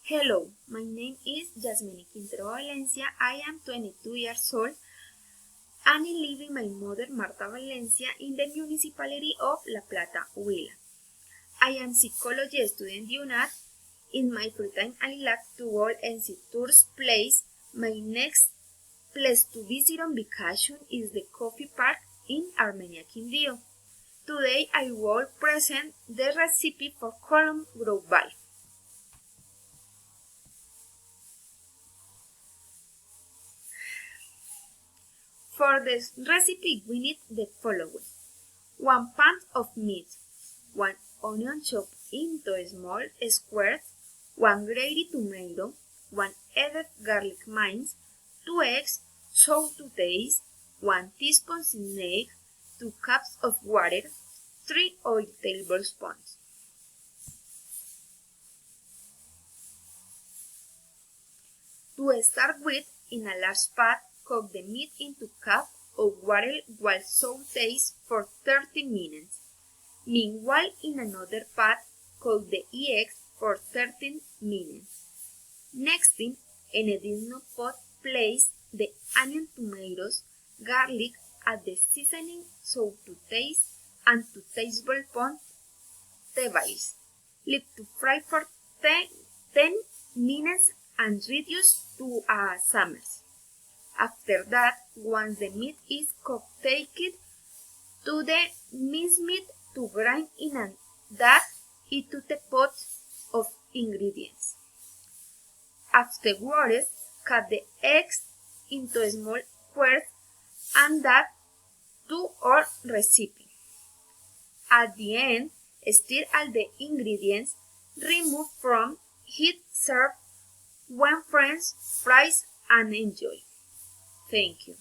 Hello, my name is Yasmini Quintero Valencia. I am 22 years old and I live with my mother Marta Valencia in the municipality of La Plata, Huila. I am psychology student UNAT. In my free time, I like to go and see tourist place. My next place to visit on vacation is the coffee park in Armenia, Quindío. Today I will present the recipe for column growth valve. For this recipe, we need the following: 1 pound of meat, 1 onion chopped into small squares, 1 grated tomato, 1 headed garlic minced, 2 eggs, salt to taste, 1 teaspoon seasoned, 2 cups of water, 3 oil tablespoons. To start with, in a large pot, cook the meat into a cup of water while sautés for 30 minutes. Meanwhile, in another pot, cook the eggs for 13 minutes. Next, in a distant pot, place the onion, tomatoes, garlic, add the seasoning, salt to taste, and 2 tablespoons the basil. Leave to fry for 10 minutes and reduce to a simmer. After that, once the meat is cooked, take it to the minced meat to grind in and add it to the pot of ingredients. Afterwards, cut the eggs into small squares and add to our recipe. At the end, stir all the ingredients, remove from heat, serve when friends, fries, and enjoy. Thank you.